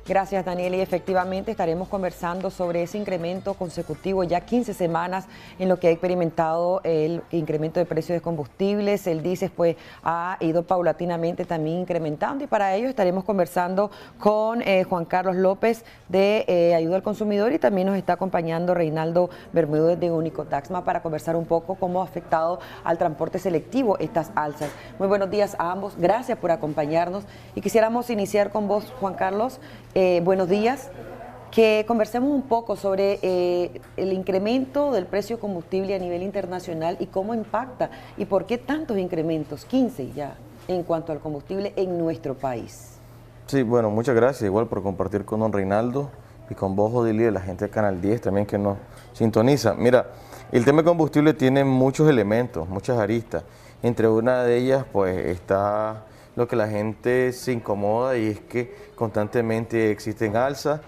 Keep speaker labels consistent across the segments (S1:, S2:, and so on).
S1: Gracias, Daniel. Y efectivamente estaremos conversando sobre ese incremento consecutivo, ya 15 semanas en lo que ha experimentado el incremento de precios de combustibles. El diésel pues ha ido paulatinamente también incrementando, y para ello estaremos conversando con Juan Carlos López de Ayuda al Consumidor, y también nos está acompañando Reinaldo Bermúdez de Unicotaxma para conversar un poco cómo ha afectado al transporte selectivo estas alzas. Muy buenos días a ambos, gracias por acompañarnos, y quisiéramos iniciar con vos, Juan Carlos. Buenos días, que conversemos un poco sobre el incremento del precio de combustible a nivel internacional y cómo impacta y por qué tantos incrementos, 15 ya, en cuanto al combustible en nuestro país.
S2: Sí, bueno, muchas gracias igual por compartir con don Reinaldo y con vos, Odilia, la gente de Canal 10 también que nos sintoniza. Mira, el tema de combustible tiene muchos elementos, muchas aristas. Entre una de ellas pues está lo que la gente se incomoda, y es que constantemente existen alzas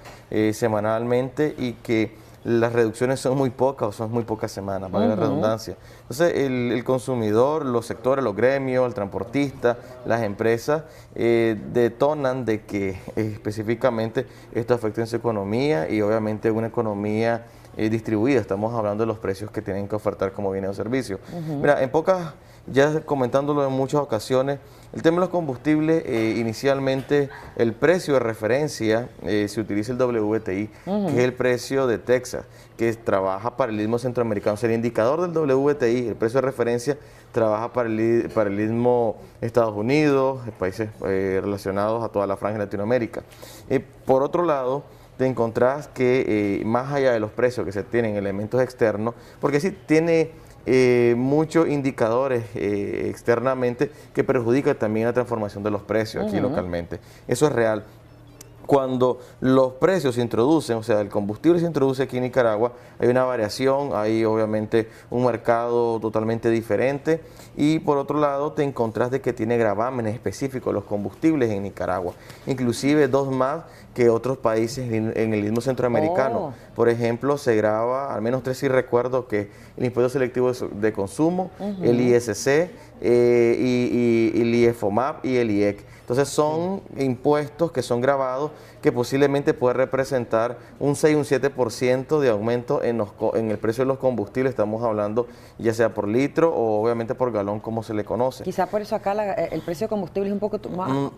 S2: semanalmente, y que las reducciones son muy pocas o son muy pocas semanas, para la redundancia. Entonces el consumidor, los sectores, los gremios, el transportista, las empresas detonan de que específicamente esto afecta en su economía, y obviamente una economía distribuida. Estamos hablando de los precios que tienen que ofertar como bienes o servicios. Mira, en pocas, ya comentándolo en muchas ocasiones, el tema de los combustibles, inicialmente el precio de referencia se utiliza el WTI, que es el precio de Texas, que trabaja para el Istmo Centroamericano. Es el indicador del WTI, el precio de referencia, trabaja para el Istmo Estados Unidos, países relacionados a toda la franja de Latinoamérica. Por otro lado, te encontrás que más allá de los precios que se tienen, elementos externos, porque sí tiene muchos indicadores externamente que perjudican también la transformación de los precios aquí localmente. Eso es real. Cuando los precios se introducen, o sea, el combustible se introduce aquí en Nicaragua, hay una variación, hay obviamente un mercado totalmente diferente, y por otro lado te encontrás de que tiene gravámenes específicos los combustibles en Nicaragua, inclusive dos más que otros países en el Istmo Centroamericano. Por ejemplo, se grava, al menos 3 sí recuerdo, que el impuesto selectivo de consumo, el ISC, y el IEFOMAP y el IEC. Entonces son impuestos que son grabados, que posiblemente puede representar un 6 un 7% de aumento en el precio de los combustibles. Estamos hablando ya sea por litro o obviamente por galón, como se le conoce.
S1: Quizá por eso acá el precio de combustible es un poco más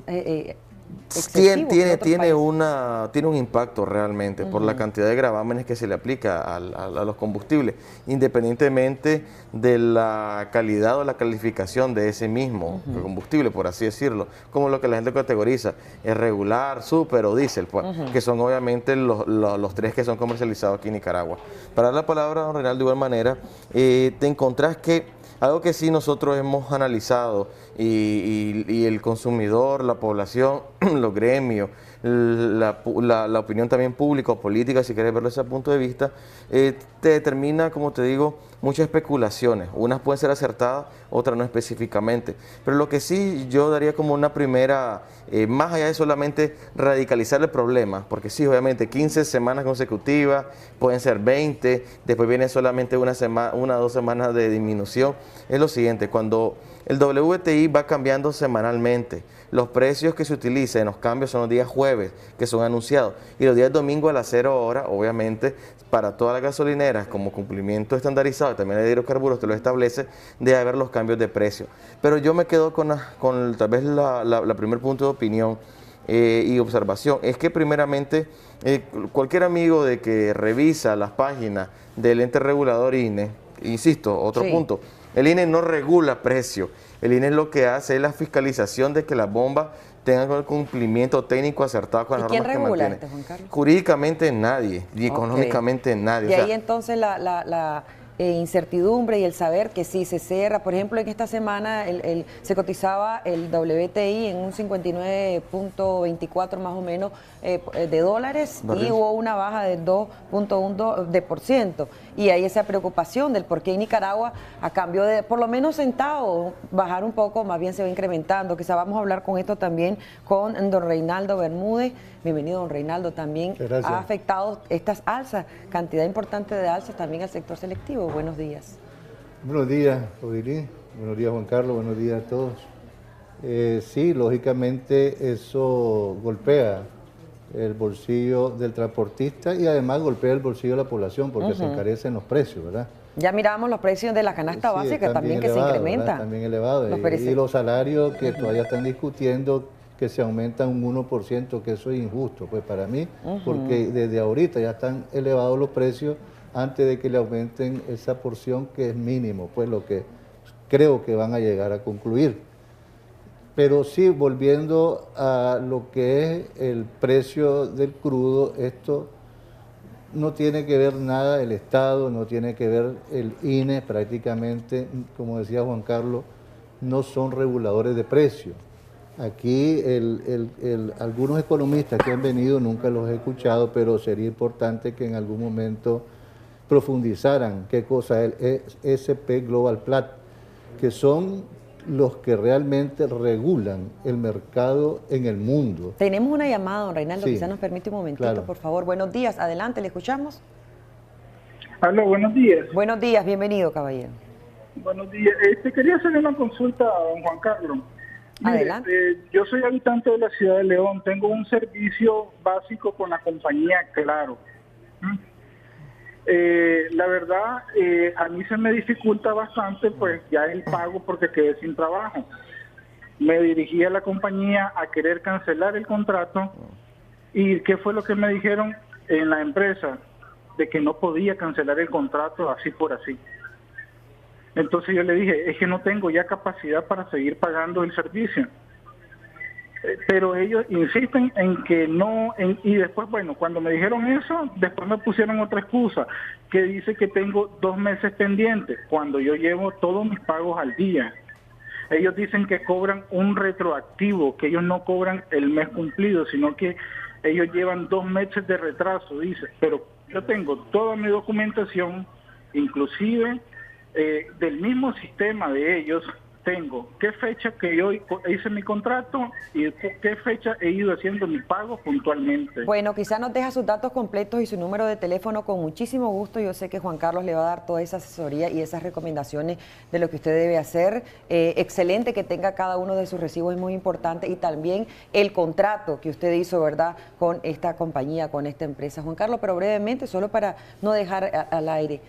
S2: tiene un impacto realmente por la cantidad de gravámenes que se le aplica a los combustibles, independientemente de la calidad o la calificación de ese mismo combustible, por así decirlo, como lo que la gente categoriza, es regular, súper o diésel, pues, que son obviamente los tres que son comercializados aquí en Nicaragua. Para dar la palabra a don Reinaldo, de igual manera, te encontrás que algo que sí nosotros hemos analizado, y el consumidor, la población, los gremios, la opinión también pública o política, si quieres verlo desde ese punto de vista, te determina, como te digo, muchas especulaciones. Unas pueden ser acertadas, otras no específicamente. Pero lo que sí yo daría como una primera, más allá de solamente radicalizar el problema, porque sí, obviamente 15 semanas consecutivas, pueden ser 20, después viene solamente una o 2 semanas de disminución, es lo siguiente: cuando el WTI va cambiando semanalmente, los precios que se utilizan en los cambios son los días jueves, que son anunciados, y los días domingo a las 0 horas, obviamente, para todas las gasolineras, como cumplimiento estandarizado, y también el hidrocarburos te lo establece, debe haber los cambios de precio. Pero yo me quedo con tal vez la primer punto de opinión y observación, es que primeramente cualquier amigo de que revisa las páginas del ente regulador INE, insisto, otro punto, el INE no regula precios, el INE lo que hace es la fiscalización de que las bombas tengan el cumplimiento técnico acertado con las normas que mantiene. ¿Quién regula esto, Juan Carlos? Jurídicamente nadie, y económicamente nadie.
S1: Y ahí entonces la incertidumbre y el saber que sí se cierra. Por ejemplo, en esta semana se cotizaba el WTI en un 59.24 más o menos de dólares, y hubo una baja del 2.1%. Y hay esa preocupación del por qué en Nicaragua, a cambio de por lo menos centavos bajar un poco, más bien se va incrementando. Quizá vamos a hablar con esto también con don Reinaldo Bermúdez. Bienvenido, don Reinaldo. También ha afectado estas alzas, cantidad importante de alzas también al sector selectivo. Buenos días.
S3: Buenos días, Odilí. Buenos días, Juan Carlos. Buenos días a todos. Sí, lógicamente eso golpea el bolsillo del transportista y además golpea el bolsillo de la población porque se encarecen los precios, ¿verdad?
S1: Ya miramos los precios de la canasta básica también que se incrementan.
S3: También elevado. Y los salarios que todavía están discutiendo que se aumentan un 1%, que eso es injusto, pues para mí, porque desde ahorita ya están elevados los precios antes de que le aumenten esa porción que es mínimo, pues lo que creo que van a llegar a concluir. Pero sí, volviendo a lo que es el precio del crudo, esto no tiene que ver nada el Estado, no tiene que ver el INE, prácticamente, como decía Juan Carlos, no son reguladores de precios. Aquí algunos economistas que han venido, nunca los he escuchado, pero sería importante que en algún momento profundizaran qué cosa es el S&P Global Platts, que son los que realmente regulan el mercado en el mundo.
S1: Tenemos una llamada, don Reinaldo,
S3: Sí,
S1: quizás nos permite un momentito,
S3: claro.
S1: por favor. Buenos días, adelante, ¿le escuchamos?
S4: Aló, buenos días.
S1: Buenos días, bienvenido, caballero.
S4: Buenos días. Quería hacerle una consulta a don Juan Carlos. Mire,
S1: Adelante.
S4: yo soy habitante de la ciudad de León. Tengo un servicio básico con la compañía Claro. La verdad, a mí se me dificulta bastante pues ya el pago porque quedé sin trabajo. Me dirigí a la compañía a querer cancelar el contrato y ¿qué fue lo que me dijeron en la empresa? De que no podía cancelar el contrato así por así. Entonces yo le dije, es que no tengo ya capacidad para seguir pagando el servicio. Pero ellos insisten en que no, y después, bueno, cuando me dijeron eso, después me pusieron otra excusa, que dice que tengo 2 meses pendientes, cuando yo llevo todos mis pagos al día. Ellos dicen que cobran un retroactivo, que ellos no cobran el mes cumplido, sino que ellos llevan 2 meses de retraso, dice. Pero yo tengo toda mi documentación, inclusive del mismo sistema de ellos, tengo qué fecha que yo hice mi contrato y qué fecha he ido haciendo mi pago puntualmente.
S1: Bueno, quizá nos deja sus datos completos y su número de teléfono con muchísimo gusto. Yo sé que Juan Carlos le va a dar toda esa asesoría y esas recomendaciones de lo que usted debe hacer. Excelente que tenga cada uno de sus recibos, es muy importante. Y también el contrato que usted hizo, ¿verdad?, con esta compañía, con esta empresa. Juan Carlos, pero brevemente, solo para no dejar al aire,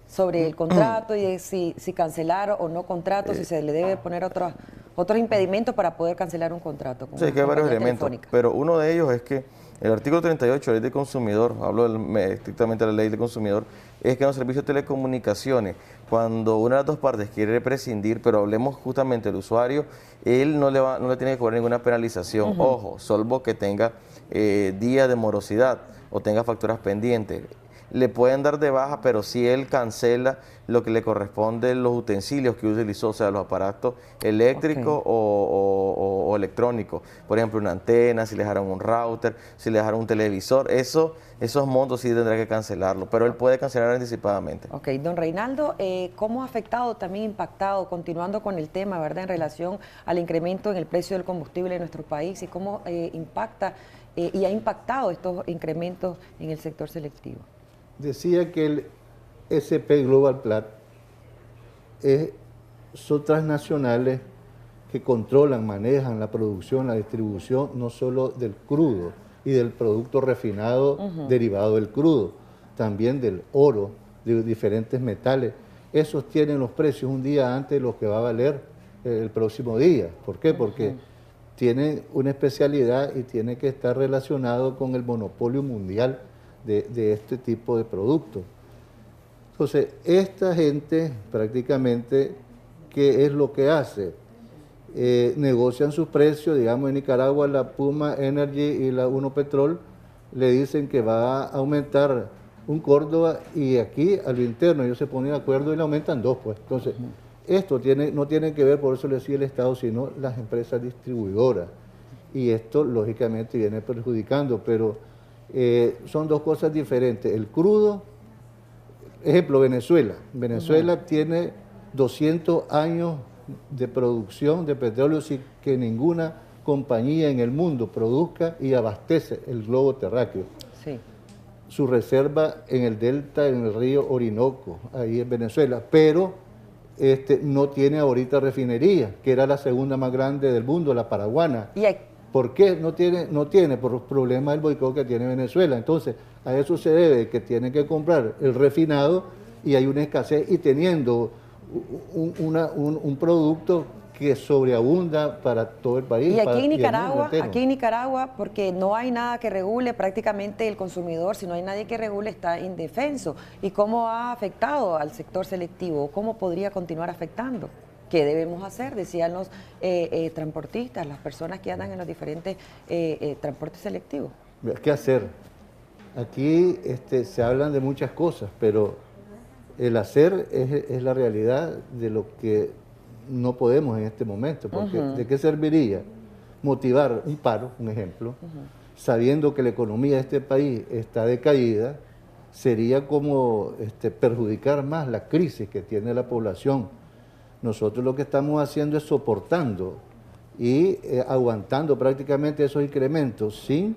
S1: sobre el contrato y de si cancelar o no contrato, si se le debe poner otros impedimentos para poder cancelar un contrato.
S2: Sí, que hay varios elementos, pero uno de ellos es que el artículo 38 de la Ley del Consumidor, hablo estrictamente de la Ley del Consumidor, es que en los servicios de telecomunicaciones, cuando una de las dos partes quiere prescindir, pero hablemos justamente del usuario, él no le tiene que cobrar ninguna penalización. Ojo, salvo que tenga días de morosidad o tenga facturas pendientes. Le pueden dar de baja, pero si él cancela lo que le corresponde, los utensilios que utilizó, o sea, los aparatos eléctricos o electrónicos. Por ejemplo, una antena, si le dejaron un router, si le dejaron un televisor, esos montos sí tendrá que cancelarlo, pero él puede cancelar anticipadamente.
S1: Ok, don Reinaldo, ¿cómo ha afectado, también impactado, continuando con el tema, ¿verdad?, en relación al incremento en el precio del combustible en nuestro país y cómo impacta y ha impactado estos incrementos en el sector selectivo?
S3: Decía que el S&P Global Platts son transnacionales que controlan, manejan la producción, la distribución, no solo del crudo y del producto refinado derivado del crudo, también del oro, de diferentes metales. Esos tienen los precios un día antes de lo que va a valer el próximo día. ¿Por qué? Porque tienen una especialidad y tiene que estar relacionado con el monopolio mundial de este tipo de productos. Entonces, esta gente prácticamente, ¿qué es lo que hace? Negocian sus precios, digamos en Nicaragua la Puma Energy y la Uno Petrol le dicen que va a aumentar un Córdoba y aquí al interno ellos se ponen de acuerdo y le aumentan 2, pues. Entonces, esto no tiene que ver, por eso le decía el Estado, sino las empresas distribuidoras. Y esto lógicamente viene perjudicando, pero son dos cosas diferentes. El crudo, ejemplo, Venezuela tiene 200 años de producción de petróleo sin que ninguna compañía en el mundo produzca y abastece el globo terráqueo.
S1: Sí.
S3: Su reserva en el delta, en el río Orinoco, ahí en Venezuela, pero no tiene ahorita refinería, que era la segunda más grande del mundo, la paraguana.
S1: Y
S3: ¿Por qué no tiene? No tiene por los problemas del boicot que tiene Venezuela. Entonces, a eso se debe que tienen que comprar el refinado y hay una escasez y teniendo un producto que sobreabunda para todo el país.
S1: Y aquí en Nicaragua, porque no hay nada que regule, prácticamente el consumidor, si no hay nadie que regule, está indefenso. ¿Y cómo ha afectado al sector selectivo? ¿Cómo podría continuar afectando? ¿Qué debemos hacer? Decían los transportistas, las personas que andan en los diferentes transportes selectivos.
S3: ¿Qué hacer? Aquí se hablan de muchas cosas, pero el hacer es la realidad de lo que no podemos en este momento, porque ¿de qué serviría motivar un paro, un ejemplo, sabiendo que la economía de este país está decaída? Sería como perjudicar más la crisis que tiene la población. Nosotros lo que estamos haciendo es soportando y aguantando prácticamente esos incrementos sin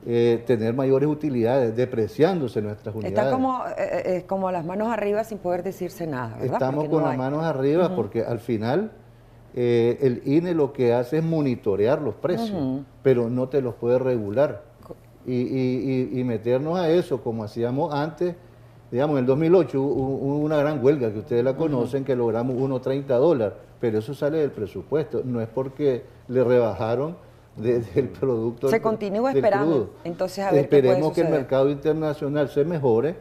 S3: tener mayores utilidades, depreciándose nuestras unidades.
S1: Está como las manos arriba sin poder decirse nada, ¿verdad?
S3: Estamos con las manos arriba porque al final el INE lo que hace es monitorear los precios, pero no te los puede regular. Y meternos a eso como hacíamos antes. Digamos, en el 2008 hubo una gran huelga que ustedes la conocen, que logramos $1.30, pero eso sale del presupuesto, no es porque le rebajaron del producto.
S1: Se continúa esperando,
S3: crudo.
S1: Entonces a ver
S3: Esperemos
S1: qué
S3: que
S1: puede
S3: el mercado internacional se mejore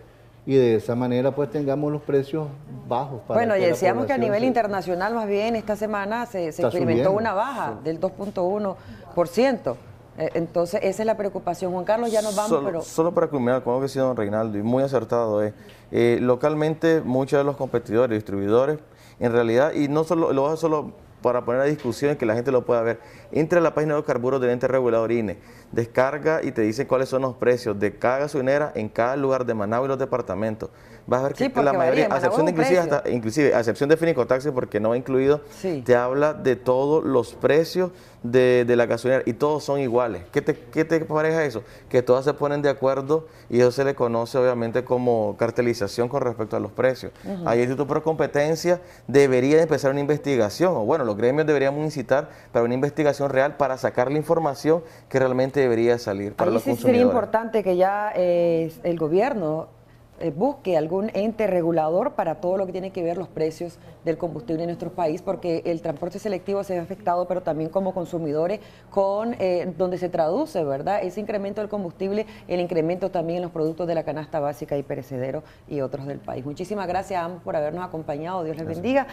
S3: y de esa manera pues tengamos los precios bajos.
S1: Bueno, y decíamos que a nivel internacional más bien esta semana se experimentó una baja del 2.1%. Entonces, esa es la preocupación. Juan Carlos, ya nos vamos,
S2: Solo para culminar con lo que decía don Reinaldo, y muy acertado localmente muchos de los competidores, distribuidores, en realidad, y no solo, lo hago solo para poner a discusión y que la gente lo pueda ver, entra a la página de carburos del ente regulador INE, descarga y te dice cuáles son los precios de cada gasolinera en cada lugar de Managua y los departamentos. Vas a ver que la mayoría, a excepción a excepción de Finicotaxi, porque no va incluido, te habla de todos los precios de la gasolinera y todos son iguales. ¿Qué te parece eso? Que todas se ponen de acuerdo y eso se le conoce obviamente como cartelización con respecto a los precios. Ahí el Instituto Pro Competencia debería empezar una investigación, o bueno, los gremios deberíamos incitar para una investigación real para sacar la información que realmente debería salir para los consumidores.
S1: Sería importante que ya el gobierno busque algún ente regulador para todo lo que tiene que ver los precios del combustible en nuestro país, porque el transporte selectivo se ve afectado, pero también como consumidores, con donde se traduce, ¿verdad?, ese incremento del combustible, el incremento también en los productos de la canasta básica y perecedero y otros del país. Muchísimas gracias a ambos por habernos acompañado. Dios les bendiga.